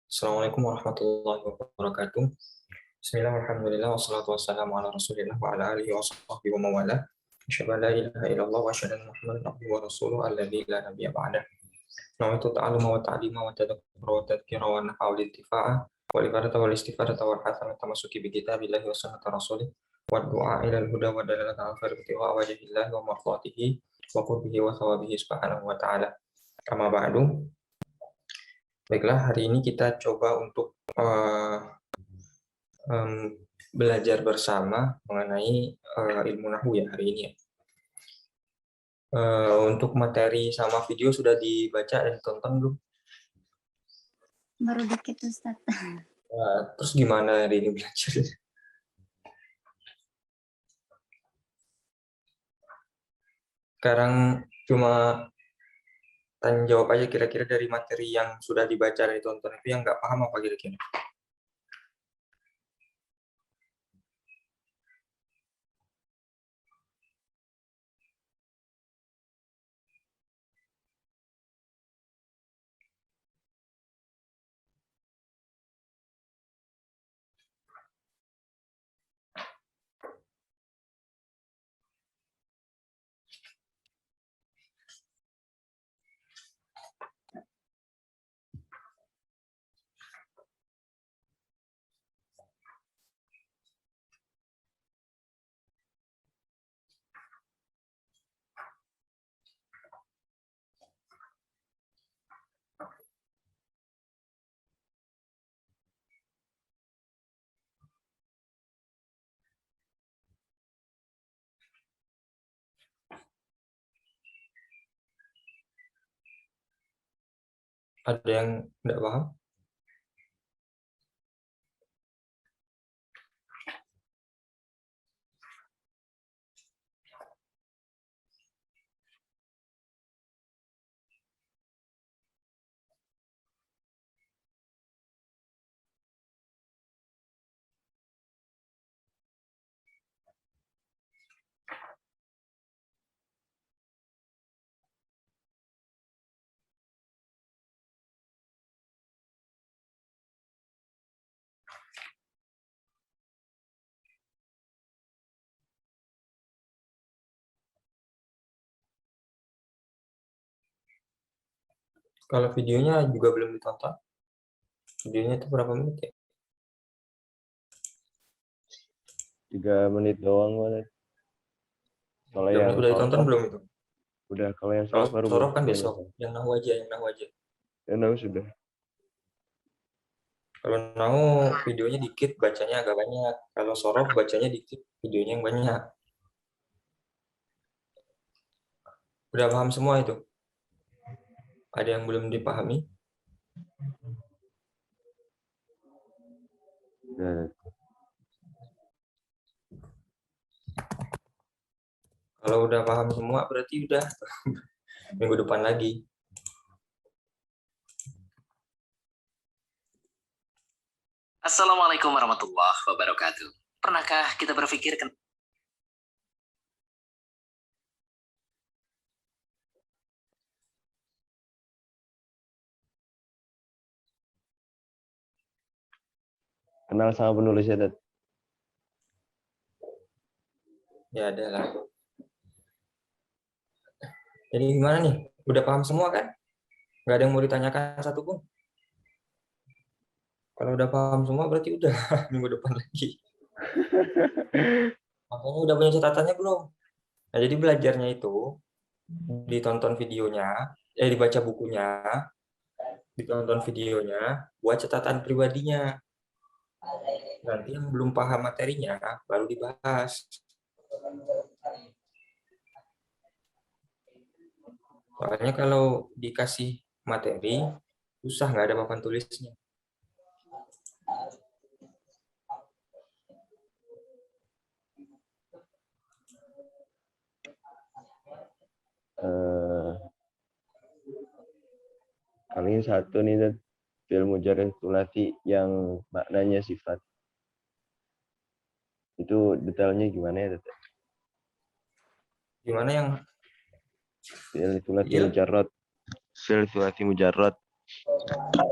Assalamualaikum warahmatullahi wabarakatuh. Bismillahirrahmanirrahim. Wassalatu wassalamu ala Rasulillah wa ala alihi wa sahbihi wa mawala. Asyhadu an la ilaha illallah wa asyhadu anna Muhammadan abduhu wa rasuluhu alladzi la nabiyya ba'dah. Nawaitu ta'alluma wa ta'lima wa tadabbura wa tadhkira wa nafa wal intifa'a wal ibarata wal istifadata wal hasana tamassuki bi kitabillahi wa sunnati rasulih wa du'a ila al-huda wa dalalata ala khairati wa wajhillahi wa marfatihi wa qurbihi wa thawabihi subhanahu wa ta'ala. Amma ba'du. Baiklah, hari ini kita coba untuk belajar bersama mengenai ilmu nahwu ya hari ini ya. Untuk materi sama video sudah dibaca dan ditonton belum? Baru dikit Ustaz. Terus gimana hari ini belajar? Sekarang cuma tanya jawab aja kira-kira dari materi yang sudah dibaca dan ditonton itu yang nggak paham apa kira-kira? Ada yang nggak paham? Kalau videonya juga belum ditonton, videonya itu berapa menit ya? 3 menit doang banget. Kalau yang Udah ditonton belum itu? Udah, kalau yang Kalau sorof baru sorof kan belum besok, nonton. yang nahwu aja. Yang nahwu sudah. Kalau nahwu videonya dikit, bacanya agak banyak. Kalau sorof bacanya dikit, videonya yang banyak. Udah paham semua itu? Ada yang belum dipahami? Nah, Kalau udah paham semua berarti udah minggu depan lagi. Assalamualaikum warahmatullahi wabarakatuh. Pernahkah kita berpikir kenal sama penulisnya, Dad? Ya ada lah. Jadi gimana nih? Udah paham semua kan? Nggak ada yang mau ditanyakan satu pun? Kalau udah paham semua berarti udah minggu depan lagi. Makanya udah punya catatannya belum? Nah, jadi belajarnya itu ditonton videonya, dibaca bukunya, ditonton videonya, buat catatan pribadinya. Nanti yang belum paham materinya baru dibahas. Soalnya kalau dikasih materi, susah nggak ada papan tulisnya. Paling satu nih, Dad. Fi'il mujarrad tsulats yang maknanya sifat. Itu detailnya gimana ya, Dad? Gimana yang Fi'il tsulats Fi'il? mujarrad. Fi'il tsulats mujarrad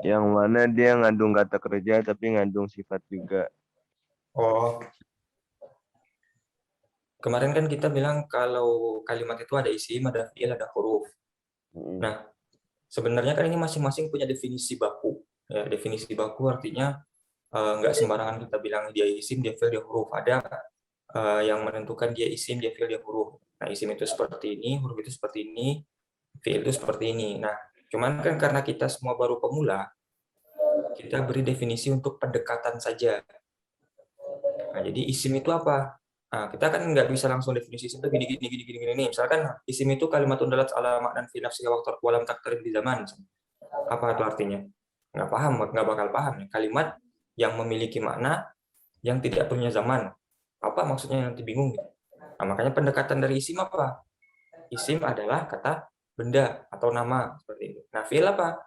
Yang mana dia ngandung kata kerja tapi ngandung sifat juga. Oh, kemarin kan kita bilang kalau kalimat itu ada isim, ada fiil, ada huruf. Nah, sebenarnya kan ini masing-masing punya definisi baku. Ya, definisi baku artinya nggak sembarangan kita bilang dia isim, dia fiil, dia huruf. Ada yang menentukan dia isim, dia fiil, dia huruf. Nah, isim itu seperti ini, huruf itu seperti ini, fiil itu seperti ini. Nah, cuman kan karena kita semua baru pemula, kita beri definisi untuk pendekatan saja. Nah, jadi isim itu apa? Nah, kita kan nggak bisa langsung definisi isim itu gini gini gini gini gini nih. Misalkan isim itu kalimatun dalat ala maknan fi nafsi walam takdir di zaman. Apa itu artinya? Nggak paham, nggak bakal paham. Kalimat yang memiliki makna yang tidak punya zaman. Apa maksudnya, nanti bingung. Nah, makanya pendekatan dari isim apa? Isim adalah kata benda atau nama seperti itu. Nah, fiil apa?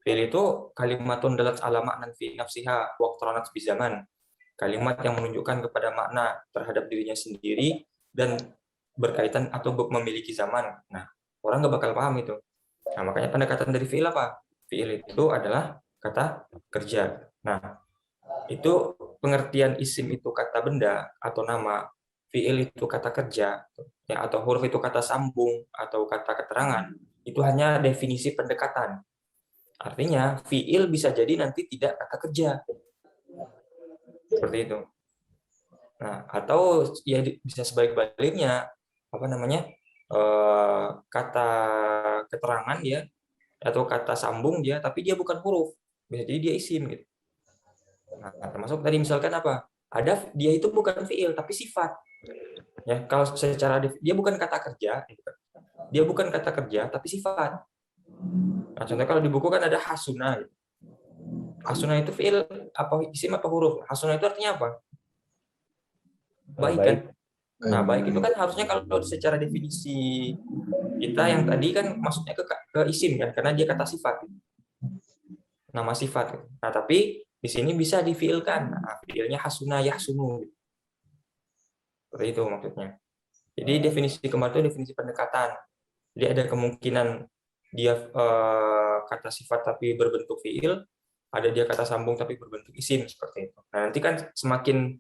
Fiil itu kalimatun dalat ala maknan fi nafsiha waqtaranat bi zaman. Kalimat yang menunjukkan kepada makna terhadap dirinya sendiri dan berkaitan atau memiliki zaman. Nah, orang nggak bakal paham itu. Nah, makanya pendekatan dari fiil apa? Fiil itu adalah kata kerja. Nah, itu pengertian isim itu kata benda atau nama, fiil itu kata kerja, ya, atau huruf itu kata sambung atau kata keterangan. Itu hanya definisi pendekatan. Artinya, fiil bisa jadi nanti tidak kata kerja. Seperti itu. Nah, atau ya bisa sebalik-baliknya, apa namanya, kata keterangan dia atau kata sambung dia, tapi dia bukan huruf, bisa jadi dia isim gitu. Nah, termasuk tadi misalkan apa, ada dia itu bukan fiil tapi sifat. Ya, kalau secara dia bukan kata kerja, dia bukan kata kerja tapi sifat. Nah, contohnya kalau di buku kan ada hasuna. Gitu. Hasuna itu fiil apa isim apa huruf? Hasuna itu artinya apa? Baik kan? Nah, baik itu kan harusnya kalau secara definisi kita yang tadi kan maksudnya ke isim kan, karena dia kata sifat, nama sifat. Nah, tapi di sini bisa difiilkan. Nah, fiilnya hasuna yahsunu. Seperti itu maksudnya. Jadi definisi kemarin itu definisi pendekatan. Jadi ada kemungkinan dia kata sifat tapi berbentuk fiil, ada dia kata sambung tapi berbentuk isim seperti itu. Nah, nanti kan semakin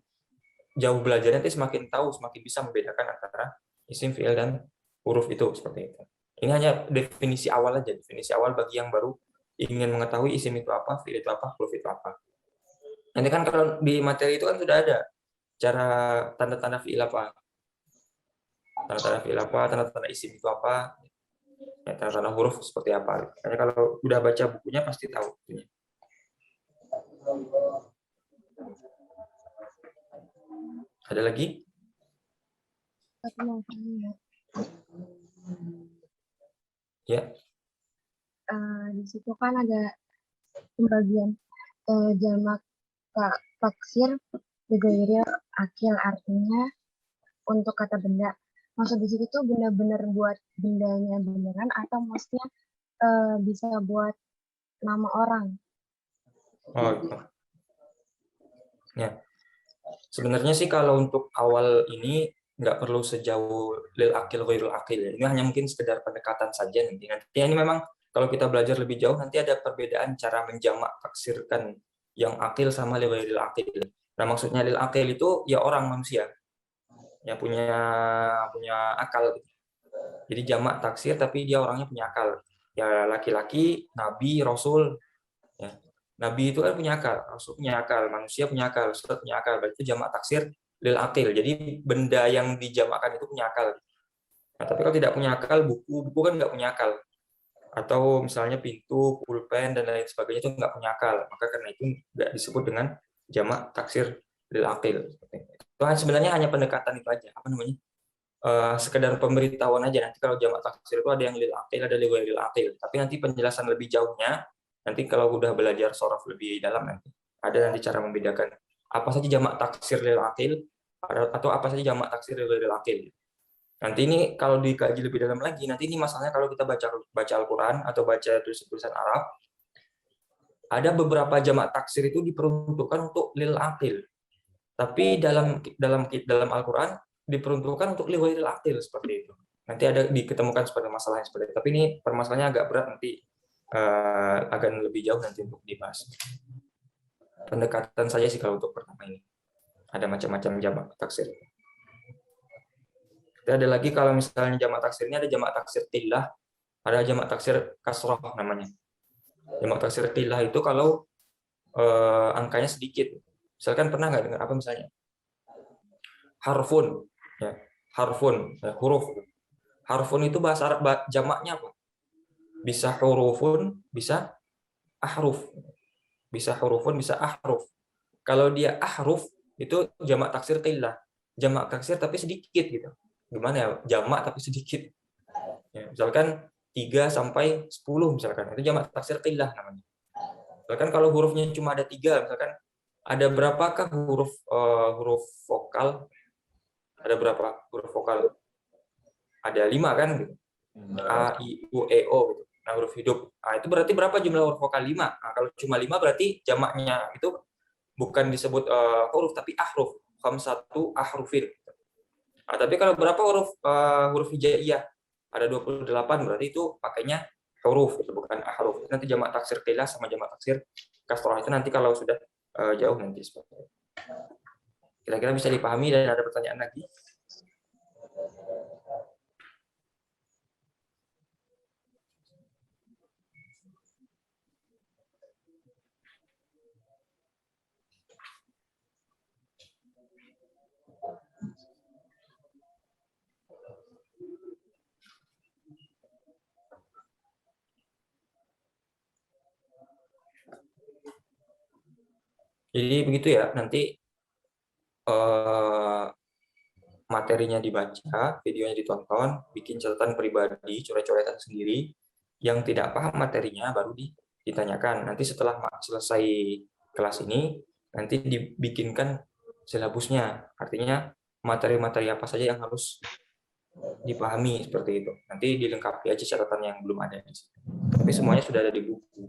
jauh belajarnya nanti semakin tahu, semakin bisa membedakan antara isim, fiil, dan huruf itu seperti itu. Ini hanya definisi awal aja, definisi awal bagi yang baru ingin mengetahui isim itu apa, fiil itu apa, huruf itu apa. Nanti kan kalau di materi itu kan sudah ada cara tanda-tanda fiil apa, tanda-tanda fiil apa, tanda-tanda isim itu apa, ya, tanda-tanda huruf seperti apa. Karena kalau udah baca bukunya pasti tahu. Ada lagi? Ya. Di situ kan ada pembagian jamak taksir bighairil akil, artinya untuk kata benda. Maksud di situ tuh benar-benar buat bendanya beneran atau maksudnya bisa buat nama orang? Oh, gitu. Ya. Sebenarnya sih kalau untuk awal ini nggak perlu sejauh lil akil ghairul akil. Ini hanya mungkin sekedar pendekatan saja nanti. Nanti ini memang kalau kita belajar lebih jauh nanti ada perbedaan cara menjamak taksirkan yang akil sama lil ghairul akil. Nah, maksudnya lil akil itu ya orang manusia yang punya akal. Jadi jamak taksir tapi dia orangnya punya akal. Ya laki-laki, nabi, rasul. Ya. Nabi itu kan punya akal, Rasul punya akal, manusia punya akal, Ustaz punya akal. Berarti itu jamak taksir lil akil. Jadi benda yang dijamakkan itu punya akal. Nah, tapi kalau tidak punya akal, buku kan nggak punya akal. Atau misalnya pintu, pulpen, dan lain sebagainya itu nggak punya akal. Maka karena itu nggak disebut dengan jamak taksir lil akil. Itu sebenarnya hanya pendekatan itu aja. Apa namanya? Sekedar pemberitahuan aja. Nanti kalau jamak taksir itu ada yang lil akil, ada yang lil akil. Tapi nanti penjelasan lebih jauhnya nanti kalau udah belajar sorof lebih dalam nanti ada nanti cara membedakan apa saja jamak taksir lil akil atau apa saja jamak taksir lil akil. Nanti ini kalau dikaji lebih dalam lagi, nanti ini masalahnya kalau kita baca Al-Qur'an atau baca tulisan Arab, ada beberapa jamak taksir itu diperuntukkan untuk lil akil. Tapi dalam Al-Qur'an diperuntukkan untuk lil akil seperti itu. Nanti ada diketemukan seperti masalah yang seperti itu. Tapi ini permasalahannya agak berat nanti akan lebih jauh nanti untuk dibahas. Pendekatan saja sih kalau untuk pertama ini. Ada macam-macam jamak taksir. Ada lagi kalau misalnya jamak taksir ini ada jamak taksir tilah, ada jamak taksir kasroh namanya. Jamak taksir tilah itu kalau angkanya sedikit. Misalkan pernah nggak dengar apa misalnya? Harfun, ya. Harfun, ya, huruf. Harfun itu bahasa Arab jamaknya apa? Bisa hurufun, bisa ahruf. Bisa hurufun, bisa ahruf. Kalau dia ahruf itu jamak taksir tilah. Jamak taksir tapi sedikit gitu. Gimana ya? Jamak tapi sedikit. Ya, misalkan 3 sampai 10 misalkan. Itu jamak taksir tilah namanya. Misalkan kalau hurufnya cuma ada 3, misalkan ada berapakah huruf vokal? Ada berapa huruf vokal? Ada 5 kan gitu. A, I, U, E, O gitu. Nah, huruf hidup. Nah, itu berarti berapa jumlah huruf vokal? 5. Nah, kalau cuma 5 berarti jamaknya itu bukan disebut huruf tapi ahruf. Khamsatu ahrufin. Nah, tapi kalau berapa huruf hijaiyah? Ada 28, berarti itu pakainya huruf, itu bukan ahruf. Nanti jamak taksir tilah sama jamak taksir kasroh itu nanti kalau sudah jauh nanti seperti itu. Kira-kira bisa dipahami dan ada pertanyaan lagi? Jadi begitu ya, nanti materinya dibaca, videonya ditonton, bikin catatan pribadi, coret-coretan sendiri. Yang tidak paham materinya baru ditanyakan. Nanti setelah selesai kelas ini, nanti dibikinkan silabusnya. Artinya materi-materi apa saja yang harus dipahami seperti itu. Nanti dilengkapi aja catatan yang belum ada di situ. Tapi semuanya sudah ada di buku.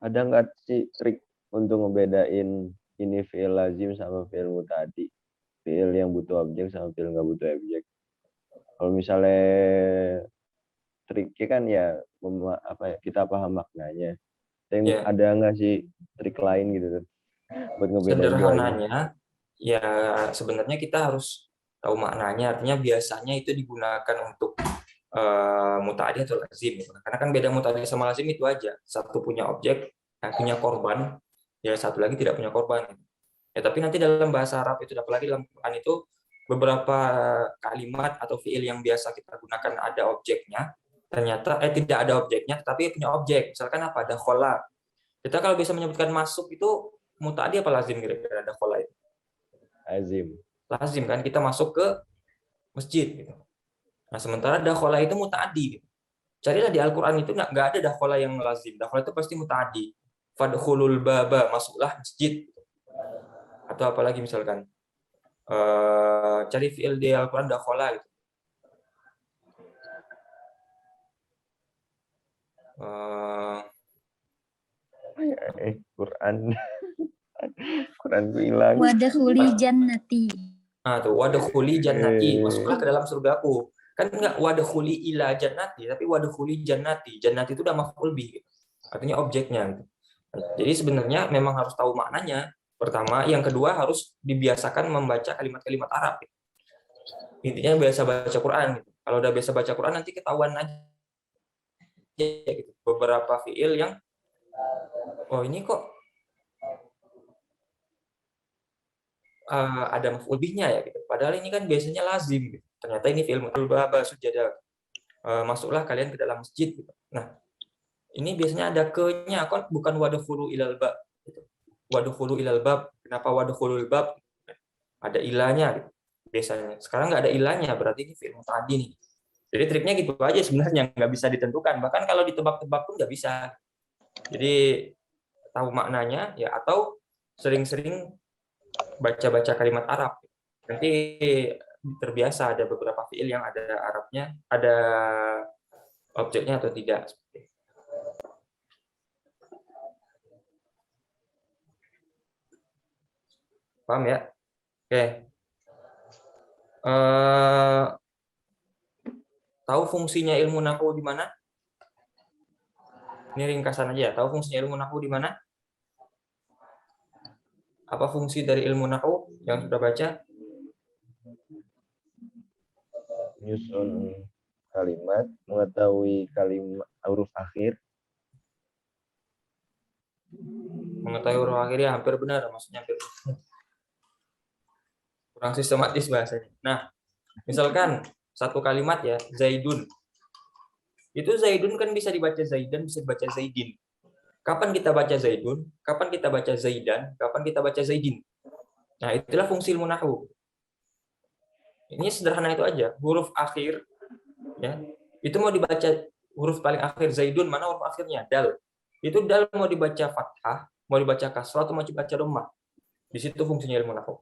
Ada nggak sih trik untuk ngebedain ini fi'il lazim sama fi'il muta'addi? Fi'il yang butuh objek sama fi'il nggak butuh objek. Kalau misalnya triknya kan ya kita paham maknanya. Ya. Ada nggak sih trik lain gitu tuh buat ngebedain Sederhananya, ya sebenarnya kita harus tahu maknanya. Artinya biasanya itu digunakan untuk muta'addi atau lazim. Karena kan beda muta'addi sama lazim itu aja. Satu punya objek, yang punya korban, ya satu lagi tidak punya korban. Ya, tapi nanti dalam bahasa Arab itu, apalagi dalam Quran itu, beberapa kalimat atau fiil yang biasa kita gunakan ada objeknya, ternyata tidak ada objeknya, tapi punya objek. Misalkan apa? Dakhala. Kita kalau bisa menyebutkan masuk itu muta'addi apa lazim kira-kira dakhala itu? lazim. Lazim kan, kita masuk ke masjid gitu. Nah, sementara dakhala itu muta'addi gitu. Carilah di Al-Qur'an itu nggak ada dakhala yang lazim. Dakhala itu pasti muta'addi. Fadkhulul baba, masuklah masjid. Atau apalagi misalkan cari fiil di Al-Qur'an dakhala gitu. Quranku hilang. Wadkhuli jannati. Nah, tuh wadkhuli jannati, masuklah ke dalam surgaku. Kan enggak wadkhuli ila jannati, tapi wadkhuli jannati. Jannati itu udah maf'ul bih. Artinya objeknya gitu. Jadi sebenarnya memang harus tahu maknanya. Pertama, yang kedua harus dibiasakan membaca kalimat-kalimat Arab. Intinya biasa baca Quran gitu. Kalau udah biasa baca Quran nanti ketahuan aja gitu. Beberapa fiil yang ini kok ada maf'ul bihnya ya gitu. Padahal ini kan biasanya lazim gitu. Ternyata ini fi'il mudhari baba sujada. Masuklah kalian ke dalam masjid gitu. Nah, ini biasanya ada ke-nya kan, bukan wadkhulu ilal bab gitu. Wadkhulu ilal bab. Kenapa wadkhulul bab? Ada ilahnya gitu. Biasanya. Sekarang nggak ada ilahnya, berarti ini fi'il muta'addi nih. Jadi triknya gitu aja sebenarnya, nggak bisa ditentukan. Bahkan kalau ditebak-tebak pun nggak bisa. Jadi tahu maknanya ya, atau sering-sering baca-baca kalimat Arab. Nanti terbiasa ada beberapa fiil yang ada Arabnya, ada objeknya atau tidak. Paham ya? Oke. Tahu fungsinya ilmu nahwu di mana? Ini ringkasan aja. Tahu fungsinya ilmu nahwu di mana? Apa fungsi dari ilmu nahwu yang sudah baca? Nyusun kalimat, mengetahui kalimat huruf akhir. Mengetahui huruf akhirnya hampir benar, maksudnya hampir kurang sistematis bahasanya. Nah, misalkan satu kalimat ya, Zaidun. Itu Zaidun kan bisa dibaca Zaidan, bisa dibaca Zaidin. Kapan kita baca Zaidun? Kapan kita baca Zaidan? Kapan kita baca Zaidin? Nah, itulah fungsi ilmu nahwu. Ini sederhana itu aja. Huruf akhir, ya, itu mau dibaca huruf paling akhir Zaidun, mana huruf akhirnya? Dal. Itu dal mau dibaca fathah, mau dibaca kasrah, atau mau dibaca dhammah. Di situ fungsinya ilmu nahwu.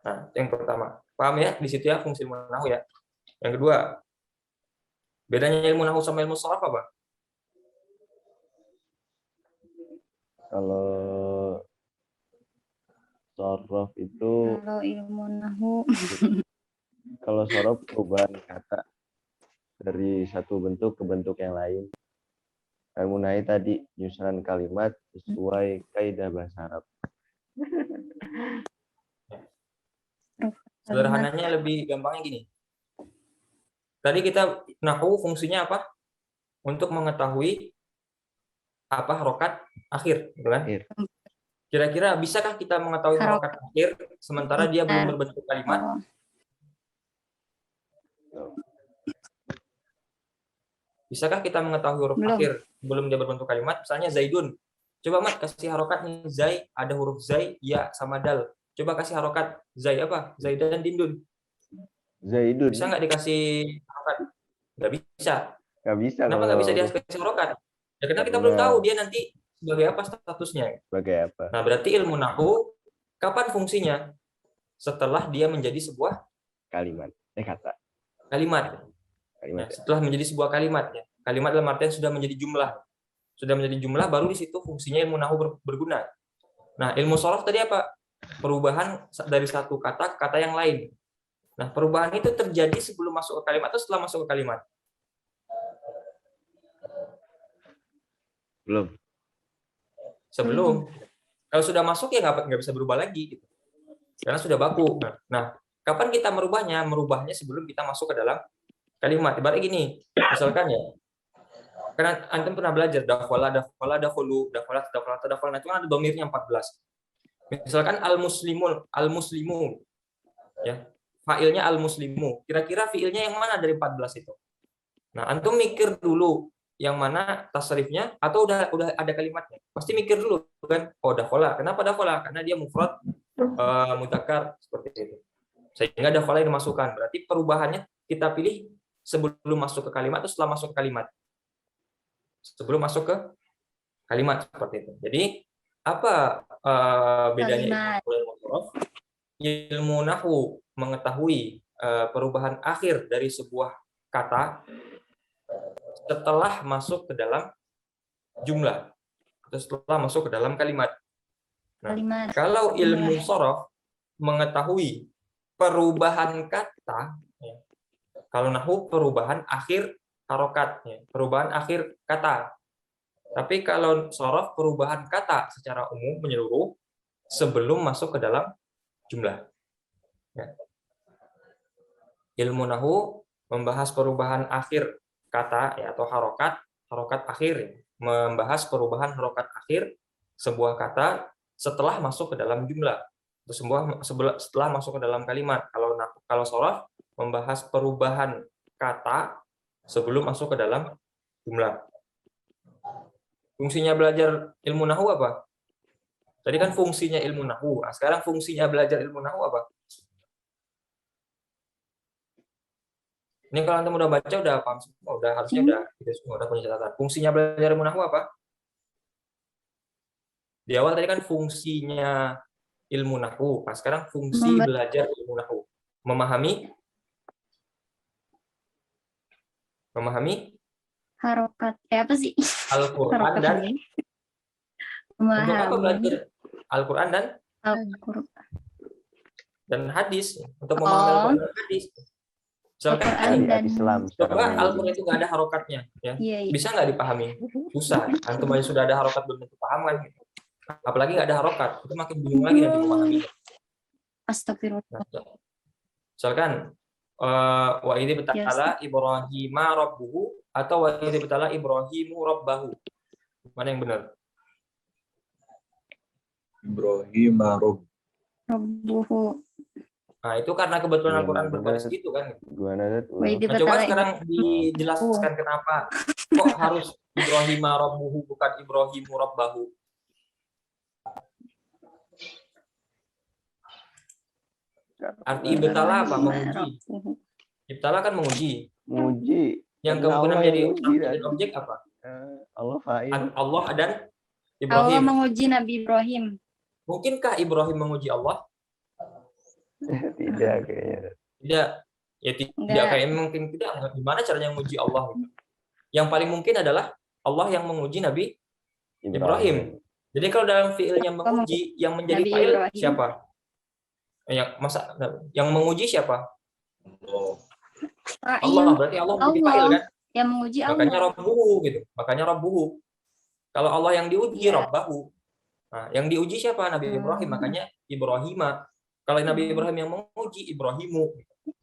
Nah, yang pertama. Paham ya? Di situ ya fungsi ilmu nahwu ya. Yang kedua, bedanya ilmu nahwu sama ilmu sharaf apa? Kalau sorof itu, Kalau ilmu nahwu, kalau sorof perubahan kata dari satu bentuk ke bentuk yang lain. Ilmu nahwu tadi nyusunan kalimat sesuai kaidah bahasa Arab. Sederhananya lebih gampangnya gini. Tadi kita nahwu fungsinya apa? Untuk mengetahui apa harokat akhir, gitu kan? Akhir. Kira-kira bisakah kita mengetahui harokat akhir sementara dia belum berbentuk kalimat? Bisakah kita mengetahui huruf Belum. akhir sebelum dia berbentuk kalimat? Misalnya Zaidun. Coba Mat kasih harokat nih, Zai, ada huruf Zai, ya sama dal. Coba kasih harokat Zai apa? Zaidan Dindun. Zaidun. Bisa nggak dikasih harokat? Nggak bisa. Nggak bisa. Kenapa nggak bisa dikasih harokat? Ya karena kita belum tahu dia nanti sebagai apa statusnya. Sebagai apa? Nah, berarti ilmu nahwu kapan fungsinya? Setelah dia menjadi sebuah Kalimat. Kata. kalimat. Kalimat. Nah, setelah menjadi sebuah kalimat ya. Kalimat dalam artian sudah menjadi jumlah. Sudah menjadi jumlah, baru di situ fungsinya ilmu nahwu berguna. Nah, ilmu sharaf tadi apa? Perubahan dari satu kata ke kata yang lain. Nah, perubahan itu terjadi sebelum masuk ke kalimat atau setelah masuk ke kalimat? Belum. Sebelum. Kalau sudah masuk ya nggak bisa berubah lagi, gitu. Karena sudah baku. Nah, kapan kita merubahnya? Merubahnya sebelum kita masuk ke dalam kalimat. Ibaratnya gini, misalkan ya, karena antum pernah belajar dakhala, dakhulu, dakhalat, dakhalna, itu kan ada domirnya 14. Misalkan al-muslimu, ya, fa'ilnya al-muslimu. Kira-kira fi'ilnya yang mana dari 14 itu? Nah, antum mikir dulu yang mana tasrifnya atau udah ada kalimatnya. Pasti mikir dulu kan, oh dakhala. Kenapa dakhala? Karena dia mufrad mudzakkar seperti itu. Sehingga dakhala yang dimasukkan. Berarti perubahannya kita pilih sebelum masuk ke kalimat atau setelah masuk ke kalimat? Sebelum masuk ke kalimat seperti itu. Jadi apa bedanya ilmu nahwu mengetahui perubahan akhir dari sebuah kata setelah masuk ke dalam jumlah atau setelah masuk ke dalam kalimat. Nah, kalau ilmu sharaf mengetahui perubahan kata, ya, kalau nahwu perubahan akhir harokat, ya, perubahan akhir kata. Tapi kalau sharaf perubahan kata secara umum menyeluruh sebelum masuk ke dalam jumlah. Ya. Ilmu nahwu membahas perubahan akhir kata ya, atau harokat akhir, ya. Membahas perubahan harokat akhir sebuah kata setelah masuk ke dalam jumlah. Setelah masuk ke dalam kalimat. Kalau sharaf membahas perubahan kata sebelum masuk ke dalam jumlah. Fungsinya belajar ilmu nahwu apa? Tadi kan fungsinya ilmu nahwu. Nah, sekarang fungsinya belajar ilmu nahwu apa? Ini kalau antum udah baca udah paham semua, harusnya udah punya catatan. Fungsinya belajar ilmu nahwu apa? Di awal tadi kan fungsinya ilmu nahwu. Nah, sekarang fungsi Membaca. belajar ilmu nahwu. Memahami Harokat. Apa sih? Al-Qur'an Harokat dan ini. untuk apa Memahami belajar Al-Qur'an Al-Qur'an. dan hadis? Untuk memahami Oh. Al-Qur'an dan hadis. Misalkan Al-Qur'an nih, dan Islam coba sekarang Al-Qur'an itu nggak ada harokatnya, ya. iya, iya. Bisa nggak dipahami? Susah. Antum aja sudah ada harokat belum tentu paham kan? Apalagi nggak ada harokat, itu makin bingung lagi nanti memahaminya. Astagfirullah. Nah, misalkan wa idzi betala Ibrahima rabbuhu atau wa idzi betala Ibrahimu rabbahu. Mana yang benar? Ibrahim Rabbuhu. Nah, itu karena kebetulan Yang Al-Qur'an benar. berbaris gitu kan. Gimana tuh? Wa idzi Nah, coba betala sekarang dijelaskan kenapa kok harus Ibrahima rabbuhu bukan Ibrahimu rabbahu. Arti ibtala apa? Menguji. Rabbuhu. Ibtala kan menguji. Muji. Yang Karena kemudian Allah menjadi yang muji, subjek dan dan- objek apa? Allah fa'il. Allah dan Allah Ibrahim. menguji Nabi Ibrahim. Mungkinkah Ibrahim menguji Allah? Tidak kayaknya. Tidak. Ya tidak Enggak. kayak mungkin tidak. Gimana caranya menguji Allah? Gitu. Yang paling mungkin adalah Allah yang menguji Nabi Ibrahim. Jadi kalau dalam fiilnya menguji, yang menjadi Nabi fa'il Ibrahim. siapa? Yang menguji siapa? Allah. Berarti Allah menjadi Allah. fa'il kan? Yang menguji Makanya Allah. Rabbuhu gitu. Makanya Rabbuhu. Kalau Allah yang diuji Iya. Rabbahu. Nah, yang diuji siapa? Nabi Ibrahim. Makanya Ibrahima. Kalau Nabi Ibrahim yang menguji Ibrahimu.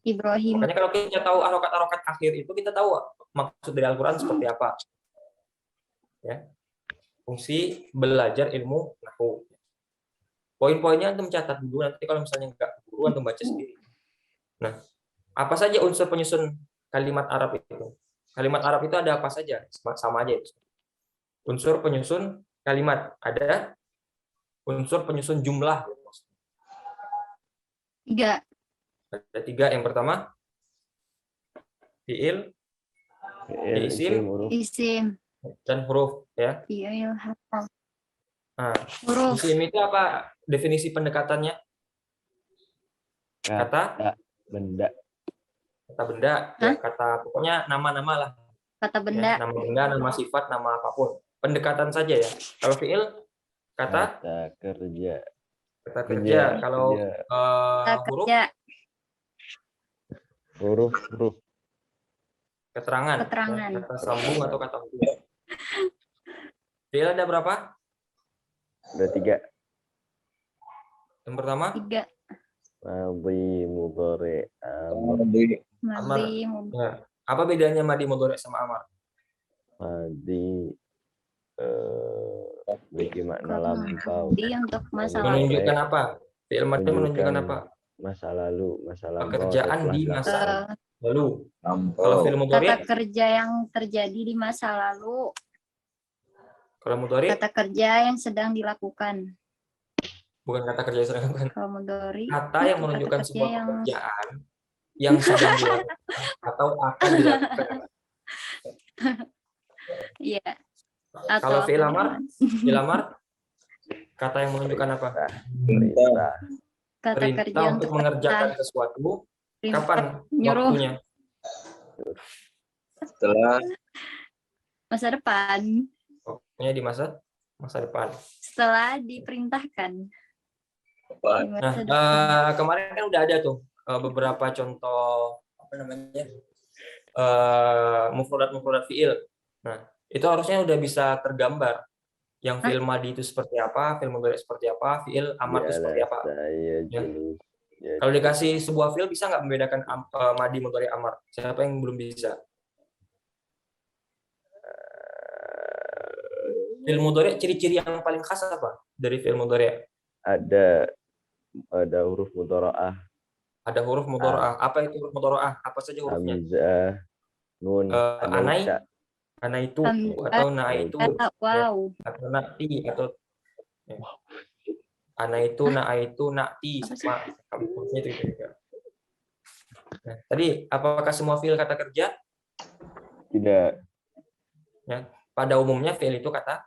Ibrahim. Makanya kalau kita tahu harokat-harokat akhir itu, kita tahu maksud dari Al-Qur'an seperti apa. Ya. Fungsi belajar ilmu nahwu. Poin-poinnya antum catat dulu, nanti kalau misalnya nggak buru antum baca sendiri. Nah, apa saja unsur penyusun kalimat Arab itu? Kalimat Arab itu ada apa saja? Sama aja itu. Unsur penyusun kalimat, ada unsur penyusun jumlah. 3. Ada 3. Yang pertama fiil, isim, huruf. Isim. dan huruf, ya. Fiil hafal. Nah, Huruf. isim itu apa definisi pendekatannya? Kata Benda. benda, ya, kata pokoknya nama-nama lah. Kata Ya, benda. nama benda, nama sifat, nama apapun. Pendekatan saja ya. Kalau fiil kata kerja. kerja. Kalau Kata huruf kerja. Huruf. keterangan. Keterangan. Ya, kata sambung atau kata hubung. Fiil ada berapa? Ada 3. Yang pertama 3. Madhi, mudhari, amr. Madi. ya. Apa bedanya madi mudhari sama amar? Madhi memiliki makna lampau. Madi untuk masa lalu. Menunjukkan apa? Fiil madi menunjukkan apa? Masa lalu, masa lampau. Pekerjaan atau di telah masa dilakukan. lalu. Kalau fiil mudhari, Kata kerja yang terjadi di masa lalu. kalau mudhari Kata kerja yang sedang dilakukan. bukan kata kerja sedang dilakukan. Kalau mudhari. Kata yang menunjukkan kerja sebuah yang- pekerjaan yang sedang dilakukan atau akan dilakukan. Iya. Kalau Atau fiil akan amar, dilakukan. fiil amar kata yang menunjukkan apa? Perintah. Kata kerja Perintah untuk mengerjakan sesuatu. perintah Kapan nyuruh waktunya? Setelah masa depan. Waktunya di masa depan. Setelah diperintahkan. apa? Di Nah, masa depan. kemarin kan udah ada tuh beberapa contoh apa namanya mufradat fiil. Nah, itu harusnya udah bisa tergambar. Yang fiil madi itu seperti apa, fiil mudhari seperti apa, fiil amar itu seperti apa. Saya Ya. julus. Kalau dikasih sebuah fiil bisa nggak membedakan madi, mudhari, amar? Siapa yang belum bisa? Fiil mudhari ciri-ciri yang paling khas apa dari fiil mudhari? Ada huruf mudhara'ah, Ada huruf mudhara'ah. Apa itu huruf mudhara'ah? Apa saja hurufnya? hamzah, nun, Anai, anaita. ana itu Hamzah, atau na itu Kata wow. atau nati atau ya. Ana itu, na itu, nakti Apa sih? sama hurufnya itu juga. Nah, tadi apakah semua fiil kata kerja? Tidak. Pada umumnya fiil itu kata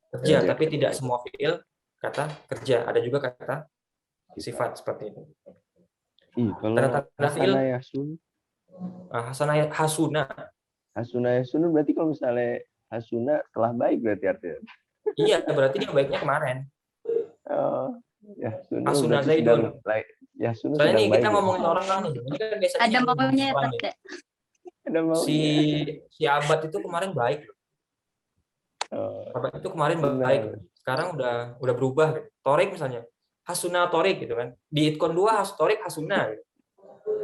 Kerja, Kerja. tapi tidak semua fiil kata kerja. Ada juga kata sifat seperti itu. Ih, kalau Tanda-tanda fiil hasana yasun, hasuna. hasuna yasun berarti kalau misalnya hasuna telah baik berarti artinya. Iya, berarti dia baiknya kemarin. Oh, yasun Hasuna berarti sedang Zaidun. baik. Yasun Soalnya sedang nih baik. kita Ya? ngomongin orang nih. Ini kan biasanya Ada maunya ya, orang nih. Tante. Ada Si maunya. Abad itu kemarin baik loh. Oh, Abad itu kemarin benar. baik. Sekarang udah berubah gitu. Torik misalnya. Hasuna Torik gitu kan. Di itkon 2 Torik Hasuna gitu.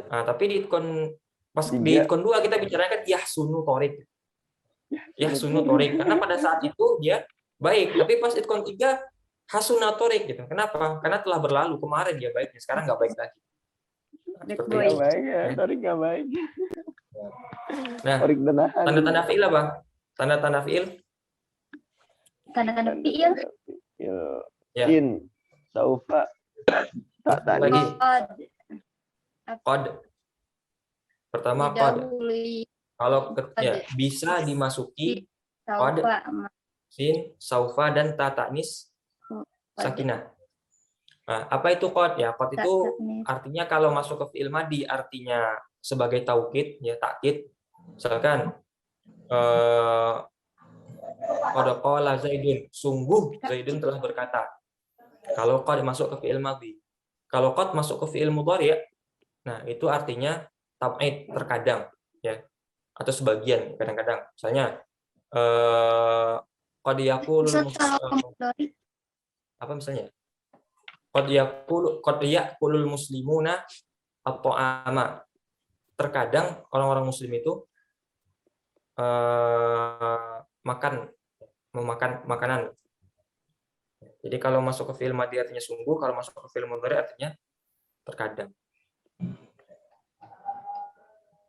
Nah, tapi di itkon pas di Tiga. itkon 2 kita bicarakan Yahsunu Torik. Yahsunu Torik. Karena pada saat itu dia baik, tapi pas itkon 3 Hasuna Torik gitu. Kenapa? Karena telah berlalu, kemarin dia baiknya, sekarang nggak baik lagi. Bad Seperti boy. Nggak itu. baik ya, Ya. Torik nggak baik. Nah, Torik denahan. tanda-tanda fiil apa? Tanda-tanda fiil? Tanda-tanda fiil. Ya. In, saufa, tak tani. Lagi. Kod. Qad. Pertama qad. Didahului. Kalau ya, bisa dimasuki Kod. Saufa. sin, saufa, dan ta ta'nis sakinah. Nah, apa itu qad? Ya, qad itu artinya kalau masuk ke fiil madi artinya sebagai taukid, ya takkid. Misalkan qad qala Zaidun, sungguh Zaidun telah berkata. Kalau qad masuk ke fiil madi. Kalau qad masuk ke fiil mudhari', nah itu artinya tab'id, terkadang, ya. Atau sebagian, kadang-kadang. Misalnya qad yaqulul apa misalnya? Qad yaqulul muslimuna at-ta'ama. Terkadang orang-orang muslim itu memakan makanan. Jadi kalau masuk ke fiil madi artinya sungguh, kalau masuk ke fiil mudhari artinya terkadang.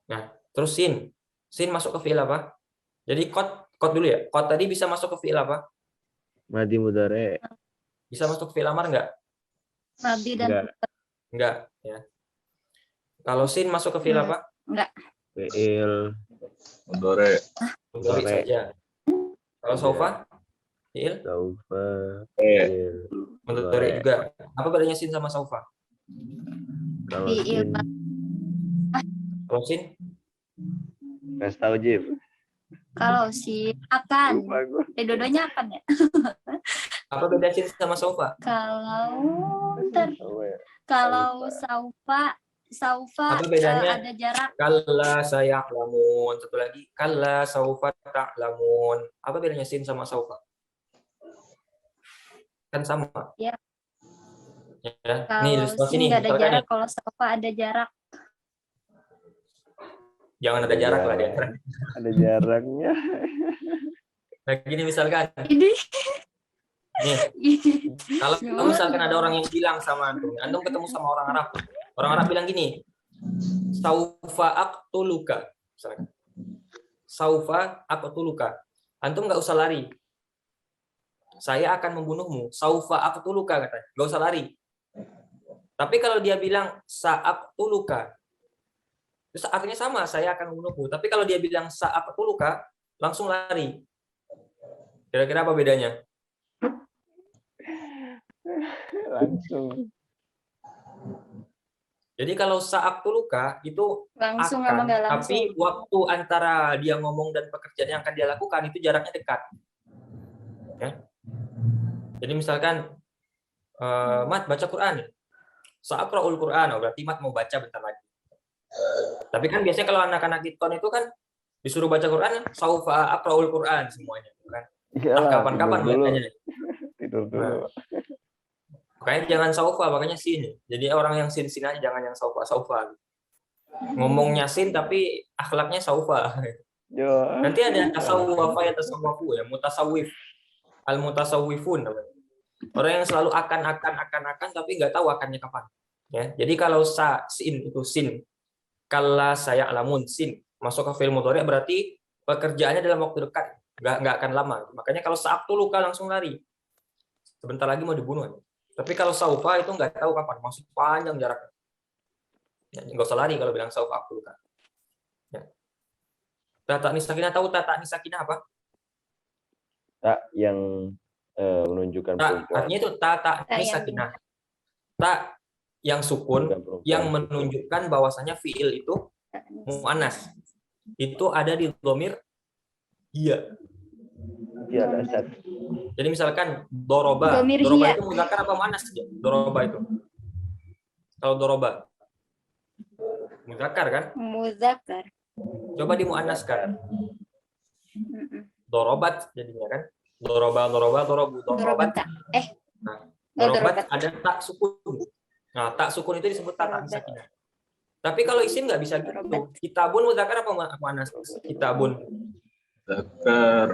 Nah, terus sin. Sin masuk ke fiil apa? Jadi qad dulu ya. Qad tadi bisa masuk ke fiil apa? Madi mudare. Bisa masuk ke fiil amar enggak? Madi dan Enggak, ya. Kalau sin masuk ke fiil apa? enggak. Fiil Mudore. Mudhari saja. Kalau saufa? Fiil saufa. Eh. Fiil mudhari juga. Apa bedanya sin sama saufa? Kalau Fiil sin, Kalau sin kasih tahu Jim. kalau si akan. Lupa gue. Dua-duanya akan ya. apa beda sin sama saufa? Kalau saufa Apa bedanya? ada jarak. Kalla saya'lamun. Satu lagi, kalla saufa ta'lamun. Apa bedanya sin sama saufa? Kan sama. Ya. Ya. Nih Kalau ilustrasi sin nih. nggak ada Misalkan jarak, nih, kalau saufa ada jarak. jangan ada jarak lah dia. Ada jaraknya. Nah, gini misalkan, Ini. nih, kalau misalkan ada orang yang bilang sama antum ketemu sama orang Arab bilang gini, saufa aqtuluka, misalkan. Saufa aqtuluka. Antum nggak usah lari. Saya akan membunuhmu. Saufa aqtuluka katanya. Nggak usah lari. Tapi kalau dia bilang sa'aqtuluka, terus artinya sama, saya akan membunuhmu. Tapi kalau dia bilang sa'aqtuluka, langsung lari. Kira-kira apa bedanya? Langsung. Jadi kalau sa'aqtuluka itu Langsung akan, sama nggak langsung. tapi waktu antara dia ngomong dan pekerjaan yang akan dia lakukan itu jaraknya dekat. Ya. Jadi misalkan, Mat baca Quran. Sa'aqra'ul Quran, berarti Mat mau baca bentar lagi. Tapi kan biasanya kalau anak-anak itkon itu kan disuruh baca Quran, saufa aqra'ul Quran semuanya. Kan? Iyalah, Kapan-kapan tidur dulu. bacanya. Tidur dulu. Makanya jangan saufa, makanya sin. Jadi orang yang sin aja, jangan yang saufa. Ngomongnya sin tapi akhlaknya saufa. Yo. Nanti ada tasawwuf ya tasawwufu ya, mutasawwif. Al-mutasawwifun namanya. Orang yang selalu akan tapi nggak tahu akannya kapan. Ya. Jadi kalau sin itu sin. Kalla saya'lamun sin masuk ke fi'il mudhari berarti pekerjaannya dalam waktu dekat, nggak akan lama. Makanya kalau sa'aqtuluka langsung lari. Sebentar lagi mau dibunuh. Tapi kalau saufa itu nggak tahu kapan, masih panjang jaraknya. Ya, nggak usah lari kalau bilang saufa aqtuluka. Ya. Tata nisakinah, tahu tata nisakinah apa? Tak yang menunjukkan Tak, perempuan. artinya itu ta Tak ini yang sakinah. Ta yang sukun Menunjukkan perempuan. yang menunjukkan bahwasanya fiil itu mu'annas. Itu ada di dhamir iya. Iya, Ustaz. Jadi misalkan doroba. Dhamir Doroba hiya. itu muzakkar apa mu'annas? Doroba itu. Kalau doroba muzakkar kan? Muzakkar. Coba dimu'annaskan. Mm-mm. Dorobat jadinya kan? Doroba, dorobu, dorobat. Dorobata. Nah, Oh, dorobat dorobat. ada tak sukun. Nah, tak sukun itu disebut tak Dorobat. sakinah. Tapi kalau isim nggak bisa gitu. Dorobat. Kitabun muzakkar apa mu'annas? Kitabun. Zakar.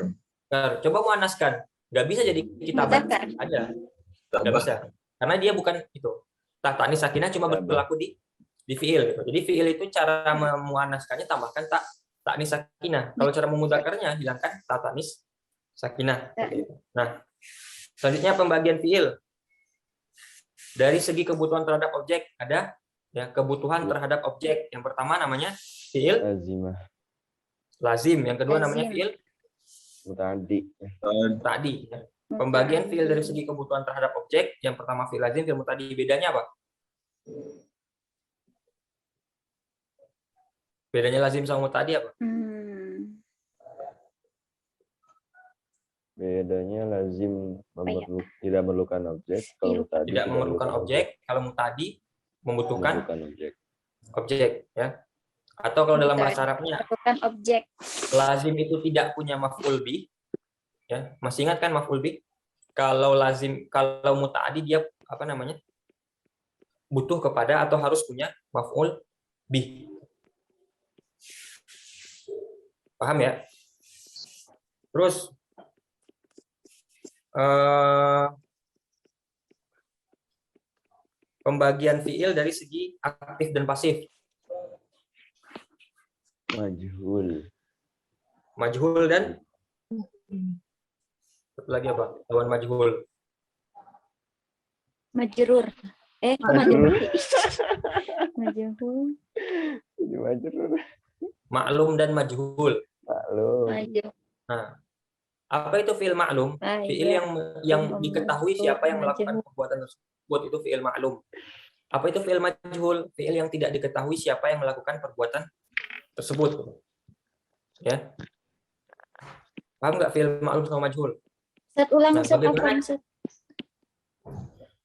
Coba mu'annaskan. Nggak bisa jadi kitaban. Muzakkar. Ada. Nggak Tabah. bisa. Karena dia bukan itu. Tak ini sakinah cuma berlaku di fiil gitu. Jadi fiil itu cara memuannaskannya tambahkan tak ini sakinah. Kalau cara memudzakarnya hilangkan tak tanis sakinah. Seperti itu. Nah, selanjutnya pembagian fiil. Dari segi kebutuhan terhadap objek ada ya kebutuhan terhadap objek. Yang pertama namanya fiil Lazimah. lazim, yang kedua namanya Lazim. fiil Muta'addi. tadi. Pembagian fiil dari segi kebutuhan terhadap objek, yang pertama fiil lazim, fiil mutadi. Bedanya apa? Bedanya lazim sama mutadi apa? Bedanya lazim tidak memerlukan objek, kalau tadi Tidak memerlukan objek, kalau mutadi membutuhkan objek. objek ya. Atau kalau dalam bahasa Arabnya Bukan objek. lazim itu tidak punya maf'ul bih. Ya, masih ingat kan maf'ul bih? Kalau lazim, kalau mutadi dia apa namanya? Butuh kepada atau harus punya maf'ul bih. Paham ya? Terus pembagian fiil dari segi aktif dan pasif. Majhul. Majhul dan satu lagi apa? Lawan majhul. Majrur. Majrur. Majrur. Majhul. Maklum dan majhul. Maklum. Majrur. Nah, apa itu fiil maklum? Fiil yang diketahui siapa yang melakukan perbuatan tersebut itu fiil maklum. Apa itu fiil majhul? Fiil yang tidak diketahui siapa yang melakukan perbuatan tersebut. Ya. Paham nggak fiil maklum sama majhul? Ulang, Nah, bagaimana? Ustaz.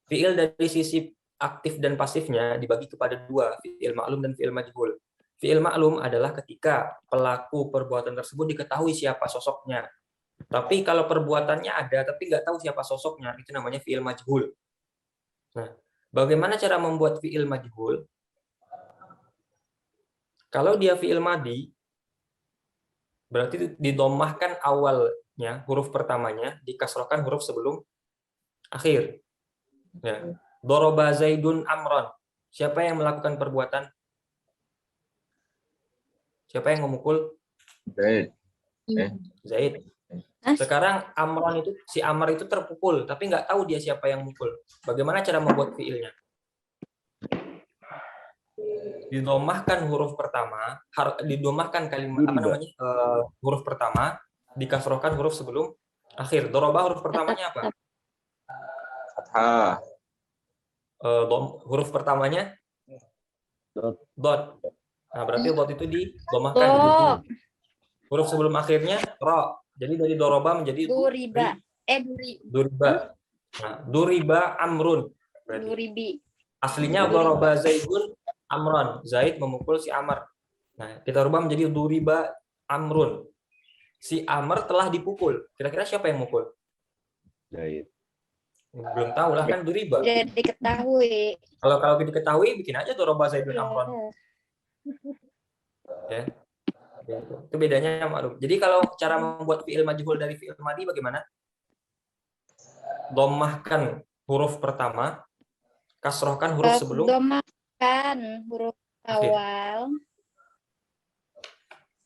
Fiil dari sisi aktif dan pasifnya dibagi kepada dua, fiil maklum dan fiil majhul. Fiil maklum adalah ketika pelaku perbuatan tersebut diketahui siapa sosoknya. Tapi kalau perbuatannya ada tapi nggak tahu siapa sosoknya, itu namanya fiil majhul. Nah, bagaimana cara membuat fiil majhul? Kalau dia fiil madi, berarti didomahkan awalnya, huruf pertamanya, dikasrohkan huruf sebelum akhir. Ya. Doroba Zaidun Amron. Siapa yang melakukan perbuatan? Siapa yang memukul? Zaid. Zaid. Sekarang Amron itu, si Amr itu terpukul, tapi nggak tahu dia siapa yang mukul. Bagaimana cara membuat fiilnya? Didomahkan huruf pertama, didomahkan kalimat apa namanya? Huruf pertama, dikasrohkan huruf sebelum akhir. Doroba huruf pertamanya apa? Fathah. Huruf pertamanya dot. Nah, berarti dot itu didomahkan. Huruf sebelum akhirnya ro. Jadi dari doroba menjadi Duriba. duriba. Nah, duriba amrun. Berarti. Duribi. Aslinya doroba Zaidun Amron. Zaid memukul si Amr. Nah, kita rubah menjadi duriba amrun. Si Amr telah dipukul. Kira-kira siapa yang mukul? Zaid. Belum tahu lah kan duriba. Tidak diketahui. Kalau diketahui bikin aja doroba Zaidun Amron. Ya. Itu bedanya maklum. Jadi kalau cara membuat fiil majhul dari fiil madi bagaimana? Domahkan huruf pertama, kasrohkan huruf sebelum Domahkan huruf awal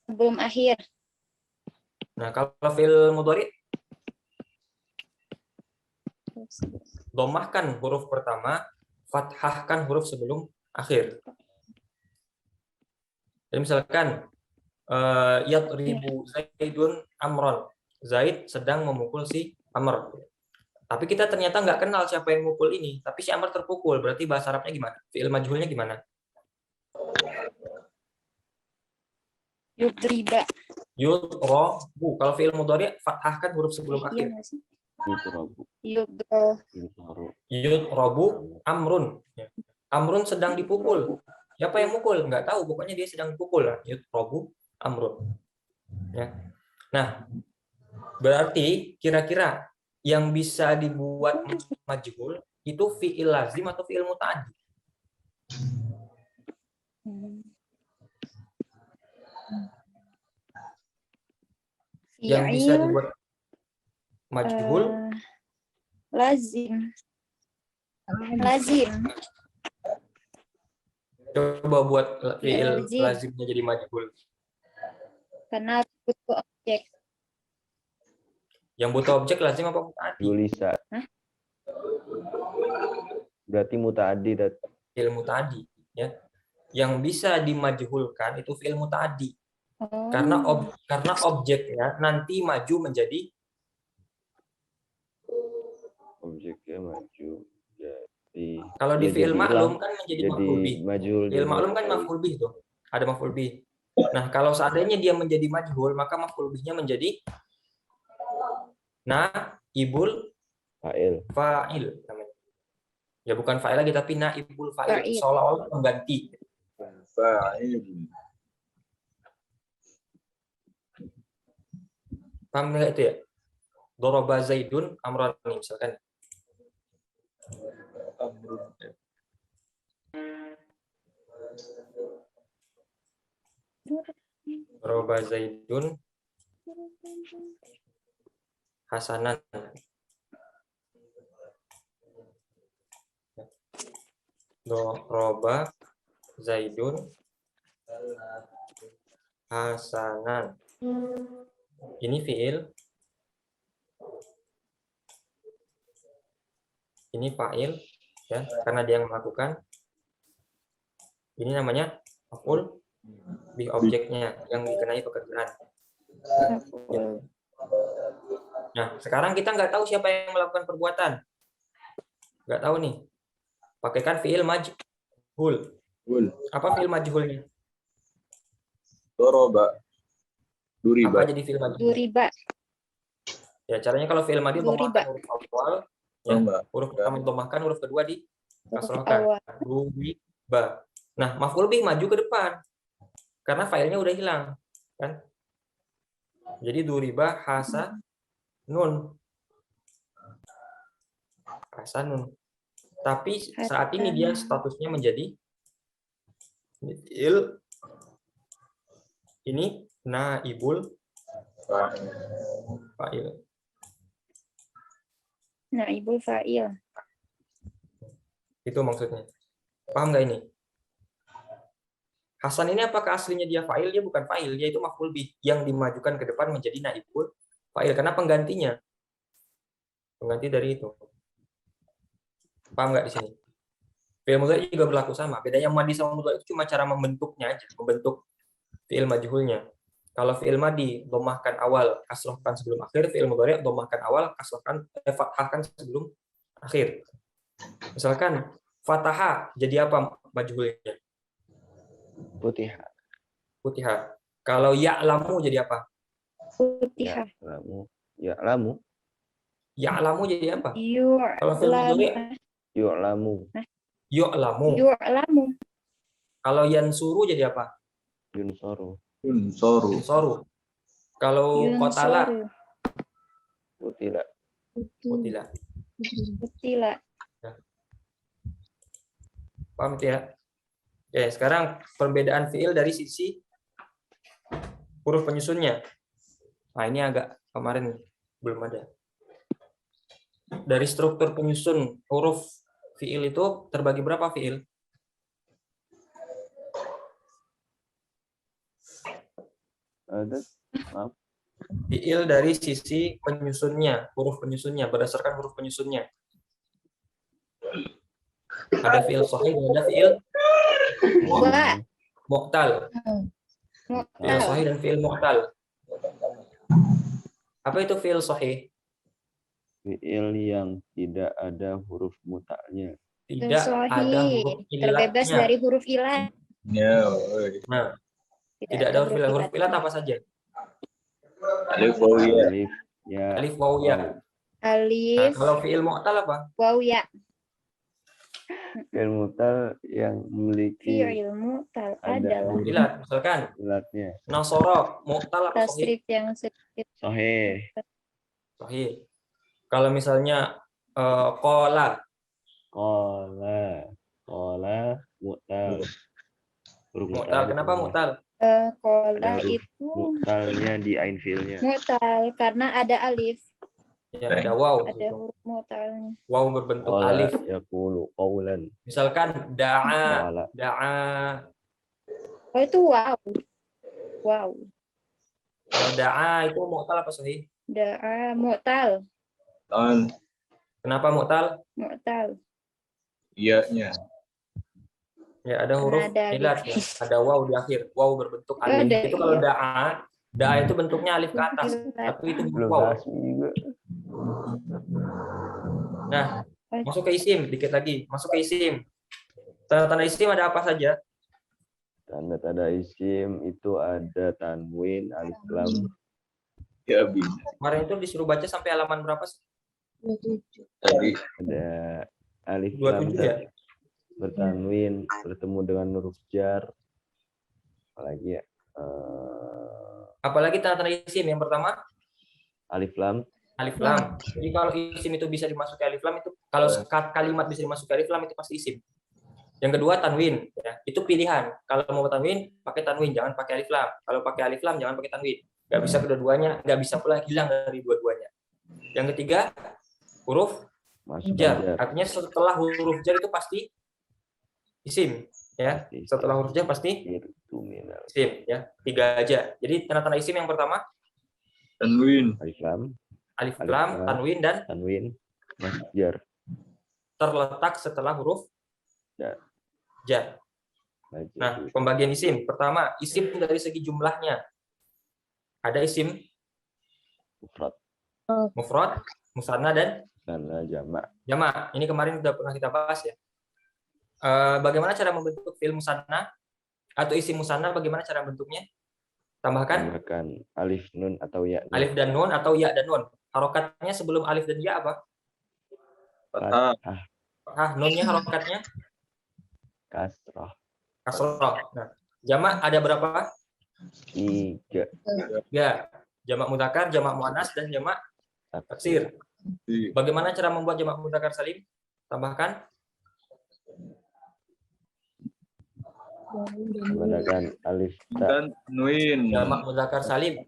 sebelum akhir. Nah, kalau fiil mudhari domahkan huruf pertama, fathahkan huruf sebelum akhir. Jadi misalkan yadribu Zaidun Amron. Zaid sedang memukul si Amr. Tapi kita ternyata nggak kenal siapa yang mukul ini. Tapi si Amr terpukul. Berarti bahasa Arabnya gimana? Fi'il majhulnya gimana? Yudriba. Yudrobu. Kalau fi'il mudhari fathahkan huruf sebelum Iya akhir. nggak sih? Yudrobu. Yudro. Yudrobu. Yudrobu amrun. Ya. Amrun sedang dipukul. Siapa yang mukul? Nggak tahu. Pokoknya dia sedang dipukul. Yudrobu amrun. Ya. Nah, berarti kira-kira yang bisa dibuat majhul itu fi'il lazim atau fi'il muta'addi? Yang bisa Fi'il dibuat majhul lazim. Lazim. coba buat fi'il Lazim. lazimnya jadi majhul. Karena butuh objek. Yang butuh objek lazim apa muta'addi? Yulisa. Hah? Berarti muta'addi dan Fi'il muta'addi, ya. Yang bisa dimajhulkan itu fi'il muta'addi. Oh. Karena objeknya nanti maju menjadi objeknya maju. Jadi kalau di ya fi'il jadi maklum hilang. kan menjadi Jadi maf'ul bih. majhul. Fi'il maklum kan maf'ul bih tuh. Ada maf'ul bih. Nah, kalau seandainya dia menjadi majhul, maka maf'ul bihnya menjadi naibul fa'il. fa'il namanya. Ya bukan fa'il lagi tapi naibul fa'il, Fa'il. seolah-olah pengganti. Fa'il. Paham nggak itu ya? Doroba Zaidun amrani misalkan. Doroba Zaidun Hasanan. Doroba Zaidun Hasanan. Ini fi'il. Ini fa'il, ya, karena dia yang melakukan. Ini namanya maf'ul bih, objeknya yang dikenai pekerjaan. Nah, sekarang kita nggak tahu siapa yang melakukan perbuatan. Nggak tahu nih. Pakaikan fi'il majhul. Apa fi'il majhulnya? Doroba. Duriba. Apa jadi fi'il majhul? Duriba. Ya, caranya kalau fi'il madhi Duriba. domahkan huruf awal, ya, huruf pertama domahkan, huruf kedua di kasrohkan. Awal. Duriba. Nah, maf'ul bih maju ke depan. Karena filenya udah hilang, kan? Jadi duriba hasanun. Hasanun. Tapi saat ini dia statusnya menjadi fi'il. Ini naibul fa'il. Naibul fa'il. Itu maksudnya. Paham nggak ini? Hasan ini apakah aslinya dia fa'il? Dia bukan fa'il, dia itu maf'ul bih yang dimajukan ke depan menjadi naibul fa'il karena penggantinya. Pengganti dari itu. Paham nggak di sini? Fi'il mudhari juga berlaku sama. Bedanya madhi sama mudhari itu cuma cara membentuknya aja, membentuk fi'il majhulnya. Kalau fi'il madhi dhammahkan awal, kasrohkan sebelum akhir, fi'il mudhari dhammahkan awal, kasrohkan fathahkan sebelum akhir. Misalkan fataha jadi apa majhulnya? Putiha. Putiha. Kalau ya'lamu jadi apa? Putiha. Ya'lamu. Ya'lamu jadi apa? Kalau fi'il mudhari Yu'lamu. yu'lamu. Yu'lamu. Kalau yansuru jadi apa? Yunsoru. Yunsoru. Yunsoru. Kalau qatala Yunsoru. Putila. qutila. Putila. Paham ya? Oke, sekarang perbedaan fi'il dari sisi huruf penyusunnya. Nah, ini agak kemarin belum ada. Dari struktur penyusun huruf fi'il itu terbagi berapa fi'il? Ada. Maaf. Fi'il dari sisi penyusunnya, huruf penyusunnya, berdasarkan huruf penyusunnya. Ada fi'il sahih dan ada fi'il Wa. mu'tal. Fi'il Mu'tal. sahih dan fi'il mu'tal. Apa itu fi'il sahih? Fiil yang tidak ada huruf mutaknya. Tidak ada huruf Terbebas ilatnya. dari huruf ilat. Ya, woi. Nah, tidak ada huruf ilat. Huruf ilat apa saja? Alif waw ya. Alif, ya, Alif, waw, ya. Nah, Alif, kalau fiil mu'tal apa? waw, ya. fiil mutal yang memiliki Fi'il mu'tal ada adalah huruf Ilat, misalkan ilatnya. nasoro, mu'tal apa sahih? tasrif yang sedikit. Sahih. Sahih. Kalau misalnya qala, Kola, mutal. Huruf mu'tal. Kenapa depannya. mu'tal? Kola Ada huruf itu mutalnya di ain fiilnya. mu'tal karena ada alif, Ya, ada waw. ada huruf mu'talnya. Waw berbentuk Kola alif. yaqulu qawlan. Misalkan da'a, Kola. da'a. Oh itu wow. Wow. Kalau da'a itu mu'tal apa sahih? Da'a mu'tal. Tan Kenapa mu'tal? Mu'tal. iya-nya. Ya, ada huruf Karena ada ilat ya. Ada waw di akhir. Waw berbentuk alif. Ada, Itu kalau iya. da'a itu bentuknya alif ke atas. Tapi itu Belum waw. tasmi juga. Nah, masuk ke isim dikit lagi. Masuk ke isim. Tanda-tanda isim ada apa saja? Tanda-tanda isim itu ada tanwin, alif lam, Ya bisa. Kemarin itu disuruh baca sampai halaman berapa sih? 27. Tadi ada alif lam 27 ya? bertanwin bertemu dengan huruf jar. Apalagi ya? Apalagi tanda-tanda isim yang pertama Alif lam, alif lam. Jadi kalau isim itu bisa dimasuki alif lam itu kalau kalimat bisa dimasuki alif lam itu pasti isim. Yang kedua tanwin ya. Itu pilihan. Kalau mau tanwin pakai tanwin, jangan pakai alif lam. Kalau pakai alif lam jangan pakai tanwin. Nggak bisa kedua-duanya, nggak bisa pula hilang dari dua-duanya. Yang ketiga huruf masuk jar. jar. Artinya setelah huruf jar itu pasti isim ya. Pasti Setelah huruf jar pasti itu minal. isim ya. 3 aja. Jadi tanda-tanda isim yang pertama tanwin. Alif lam, alif Alif lam, lam. tanwin dan tanwin, masuk jar. terletak setelah huruf Jar. jar. Nah, pembagian isim. Pertama, isim dari segi jumlahnya. Ada isim mufrad mufrad, musanna dan karena jamak. jamak. Ini kemarin sudah pernah kita bahas ya. Bagaimana cara membentuk fi'il musanna atau isim musanna? Bagaimana cara bentuknya? Tambahkan Tambahkan alif nun atau ya. alif dan nun atau ya dan nun. Harokatnya sebelum alif dan ya apa? Fathah. Nunnya harokatnya Kasrah. kasroh. Nah, jamak ada berapa? 3. Ya, jamak mudzakkar, jamak muannas dan jamak taksir. Bagaimana cara membuat jamak mudzakkar salim? Tambahkan Menggunakan alif ta. Dan tanwin. jamak mudzakkar salim.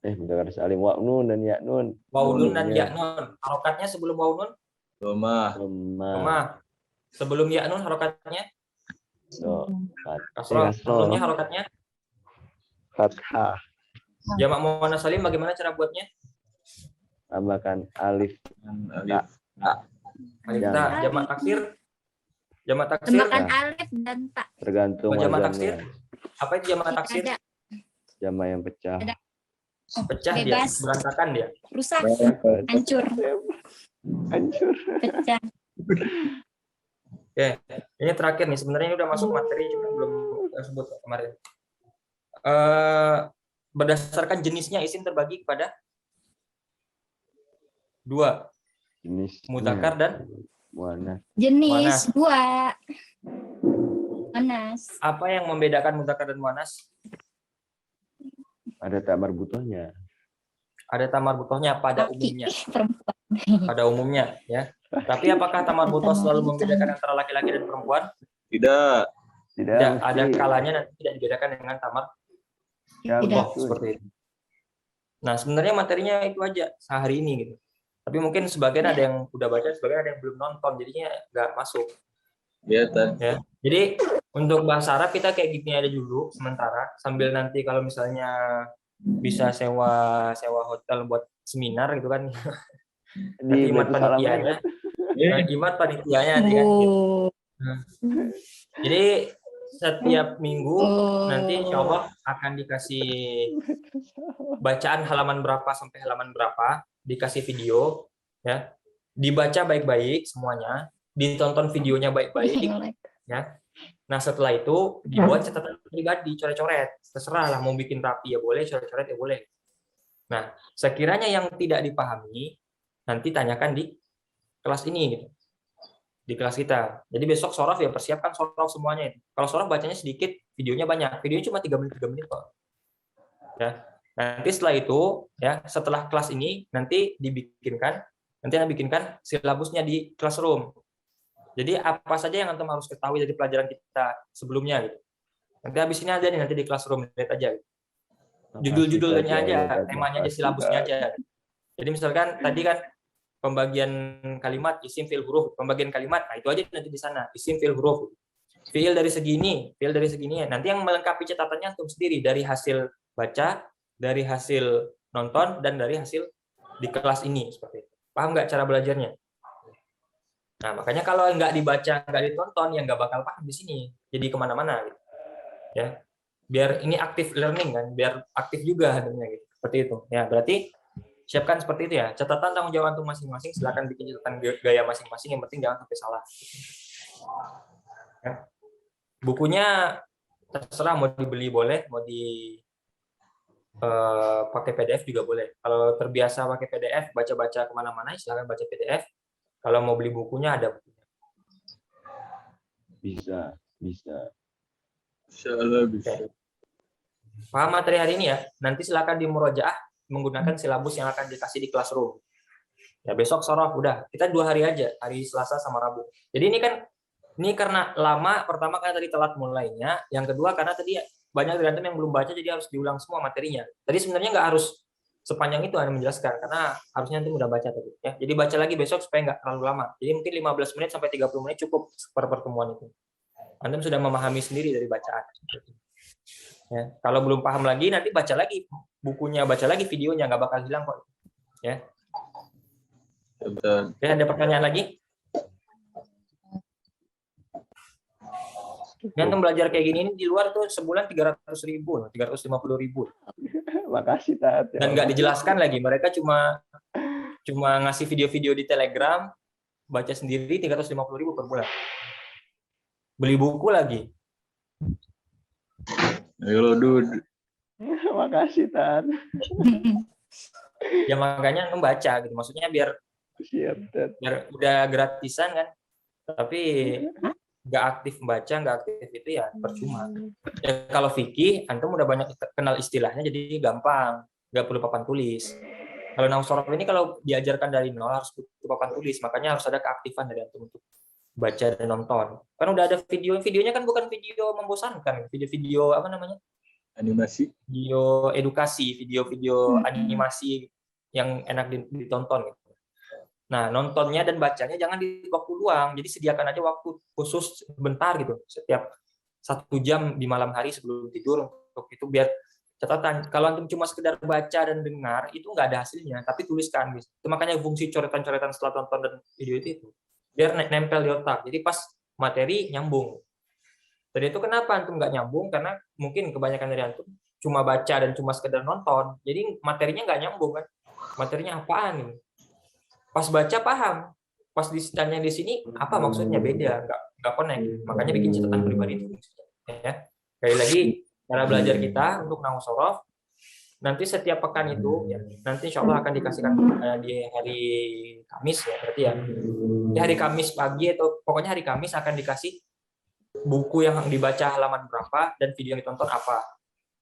Menggunakan salim wa nun dan ya nun. Waw nun dan ya nun. Harokatnya sebelum waw nun Domah. lemah. Sebelum ya nun harokatnya kasroh. Kasroh. Nunnya harokatnya Fathah. jamak muannas salim. Bagaimana cara buatnya? Tambahkan alif Alif. Alif Yang- ta. Jamak taksir. Jamak taksir. Tambahkan alif dan tak. tergantung Oh, jamak taksir. wazannya. Apa itu jamak taksir? Ada. Jamak yang pecah. Ada. Pecah dia, Bebas. berantakan dia. Rusak. Hancur. Hancur. Pecah. Oke, ini terakhir nih. Sebenarnya ini udah masuk materi, cuma belum sebut kemarin. Berdasarkan jenisnya isim terbagi kepada 2, Jenis mudzakkar dan muannas. Jenis 2. Panas. apa yang membedakan mudzakkar dan muannas? Ada tak marbutohnya. Ada tamar butohnya pada umumnya. Perempuan. Pada umumnya ya. Tapi apakah tamar butoh selalu membedakan antara laki-laki dan perempuan? Tidak. Tidak, ada mesti. kalanya nanti tidak dibedakan dengan tamar Ya, Tidak. betul. seperti itu. Nah, sebenarnya materinya itu aja sehari ini gitu. Tapi mungkin sebagian ada yang udah baca, sebagian ada yang belum nonton, jadinya nggak masuk. Ya, Tan. Ya. Jadi untuk bahasa Arab kita kayak gini aja dulu sementara, sambil nanti kalau misalnya bisa sewa hotel buat seminar gitu kan. Nanti Di imat Baitul Salam panitianya, Ya. imat panitianya nanti kan. Gitu. Oh. Jadi setiap minggu Oh. nanti insya Allah akan dikasih bacaan halaman berapa sampai halaman berapa, dikasih video. Ya. Dibaca baik-baik semuanya, ditonton videonya baik-baik, ya. Nah, setelah itu dibuat catatan pribadi, coret-coret. Terserah lah, mau bikin rapi ya boleh, coret-coret ya boleh. Nah, sekiranya yang tidak dipahami, nanti tanyakan di kelas ini, gitu. Di kelas kita. Jadi besok sorof ya persiapkan sorof semuanya itu. Kalau sorof bacanya sedikit, videonya banyak. Videonya cuma 3 menit kok. Ya. Nanti setelah itu, ya setelah kelas ini, nanti Anda bikinkan silabusnya di classroom. Jadi apa saja yang antum harus ketahui dari pelajaran kita sebelumnya gitu. Nanti habis ini ada nih nanti di classroom, lihat aja. Judul-judulnya aja, temanya aja, silabusnya aja. Jadi misalkan tadi kan pembagian kalimat isim fi'il huruf, pembagian kalimat, nah itu aja nanti di sana, isim fi'il huruf. Fi'il dari segini. Nanti yang melengkapi catatannya antum sendiri dari hasil baca, dari hasil nonton, dan dari hasil di kelas ini seperti itu. Paham nggak cara belajarnya? Nah, makanya kalau nggak dibaca, nggak ditonton, ya nggak bakal paham di sini. Jadi kemana-mana, gitu. Ya, biar ini aktif learning kan, biar aktif juga hadirnya, gitu. Seperti itu. Ya, berarti siapkan seperti itu ya. Catatan tanggung jawab antum masing-masing. Silakan bikin catatan gaya masing-masing. Yang penting jangan sampai salah. Ya. Bukunya terserah mau dibeli boleh, mau pakai PDF juga boleh. Kalau terbiasa pakai PDF, baca-baca kemana-mana, silakan baca PDF. Kalau mau beli bukunya ada bukunya. Bisa. Insyaallah bisa. Oke. Paham materi hari ini ya? Nanti silakan dimurojaah menggunakan silabus yang akan dikasih di classroom. Ya besok sorof udah. Kita 2 hari aja, hari Selasa sama Rabu. Jadi ini karena lama, pertama karena tadi telat mulainya, yang kedua karena tadi banyak dari antum yang belum baca jadi harus diulang semua materinya. Tadi sebenarnya nggak harus sepanjang itu Anda menjelaskan karena harusnya antum udah baca tadi ya. Jadi baca lagi besok supaya nggak terlalu lama. Jadi mungkin 15 menit sampai 30 menit cukup per pertemuan itu. Antum sudah memahami sendiri dari bacaan. Ya, kalau belum paham lagi nanti baca lagi bukunya, baca lagi videonya, nggak bakal hilang kok. Ya. Betul. Oke, ada pertanyaan lagi? Ini antum belajar kayak gini di luar tuh sebulan 300.000, 350.000. Makasih Tat. Dan nggak dijelaskan lagi, mereka cuma ngasih video-video di Telegram, baca sendiri 350.000 per bulan. Beli buku lagi. Ayo Dud. Makasih Tat. Ya makanya antum baca gitu. Maksudnya biar Siap Tat. udah gratisan kan. Tapi nggak aktif membaca, nggak aktif itu ya percuma. Ya, kalau fikih, antum udah banyak kenal istilahnya, jadi gampang, nggak perlu papan tulis. Kalau nahwu sorof ini kalau diajarkan dari nol harus butuh papan tulis, makanya harus ada keaktifan dari antum untuk baca dan nonton. Kan udah ada videonya kan bukan video membosankan, video-video apa namanya? Animasi. Video edukasi, video-video animasi yang enak ditonton. Gitu. Nah, nontonnya dan bacanya jangan di waktu luang. Jadi sediakan aja waktu khusus sebentar gitu. Setiap 1 jam di malam hari sebelum tidur untuk itu biar catatan. Kalau antum cuma sekedar baca dan dengar itu nggak ada hasilnya, tapi tuliskan. Gitu. Itu makanya fungsi coretan-coretan setelah tonton dan video itu. Biar nempel di otak. Jadi pas materi nyambung. Tadi itu kenapa antum nggak nyambung? Karena mungkin kebanyakan dari antum cuma baca dan cuma sekedar nonton. Jadi materinya nggak nyambung kan. Materinya apaan ini? Pas baca paham, pas ditanya di sini apa maksudnya beda, nggak connect. Makanya bikin catatan pribadi itu. Ya. Sekali lagi cara belajar kita untuk nahwu sorof nanti setiap pekan itu ya, nanti insya Allah akan dikasihkan di hari Kamis ya berarti ya. Di hari Kamis pagi atau pokoknya hari Kamis akan dikasih buku yang dibaca halaman berapa dan video yang ditonton apa.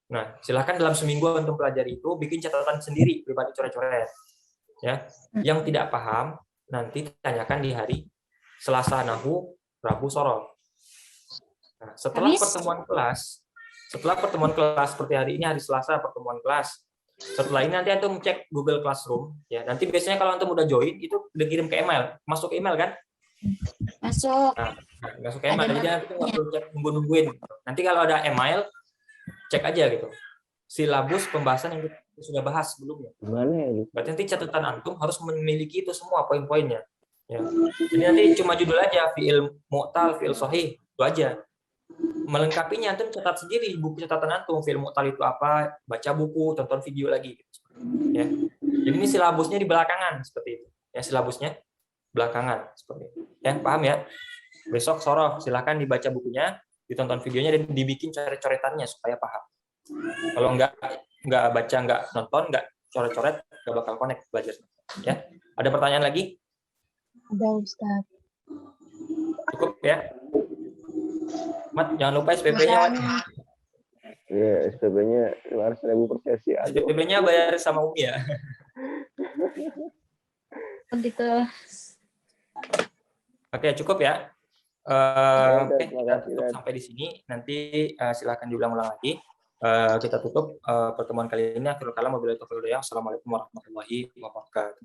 Nah silahkan dalam seminggu untuk pelajari itu bikin catatan sendiri pribadi coret-coret. Ya, yang tidak paham nanti tanyakan di hari Selasa nahwu, Rabu sorof. Nah, setelah pertemuan kelas seperti hari ini hari Selasa pertemuan kelas. Setelah ini nanti antum cek Google Classroom ya. Nanti biasanya kalau antum udah join itu udah kirim ke email, masuk ke email kan? Masuk. Nah, masuk ke email. Jadi nanti nggak perlu cek nungguin. Nanti kalau ada email cek aja gitu. Silabus pembahasan yang kita sudah bahas sebelumnya. Gimana ya? Berarti nanti catatan antum harus memiliki itu semua poin-poinnya. Ya. Jadi nanti cuma judul aja, fi'il mu'tal, fi'il sahih, itu aja. Melengkapinya antum catat sendiri buku catatan antum, fi'il mu'tal itu apa, baca buku, tonton video lagi. Ya. Jadi ini silabusnya di belakangan seperti itu. yang silabusnya belakangan seperti itu. Ya, paham ya? Besok sorof, silahkan dibaca bukunya, ditonton videonya dan dibikin coret-coretannya supaya paham. Kalau nggak baca, nggak nonton, nggak coret-coret, nggak bakal connect belajar. Ya, ada pertanyaan lagi? Ada Ustaz. Cukup ya? Mat, jangan lupa SPP-nya, Mat. Iya, SPP-nya 500.000 per sesi. Aduh. SPP-nya bayar sama Umi ya. Begitu. Oke, cukup ya. Oke, kita tutup sampai di sini. Nanti silakan diulang-ulang lagi. Kita tutup pertemuan kali ini. Akhirul kalam, wabillahi taufiq wal hidayah. Assalamualaikum warahmatullahi wabarakatuh.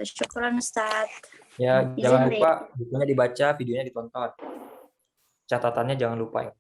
Syukran Ustaz. Ya, Izin jangan deh. lupa bukunya dibaca, videonya ditonton. Catatannya jangan lupa ya.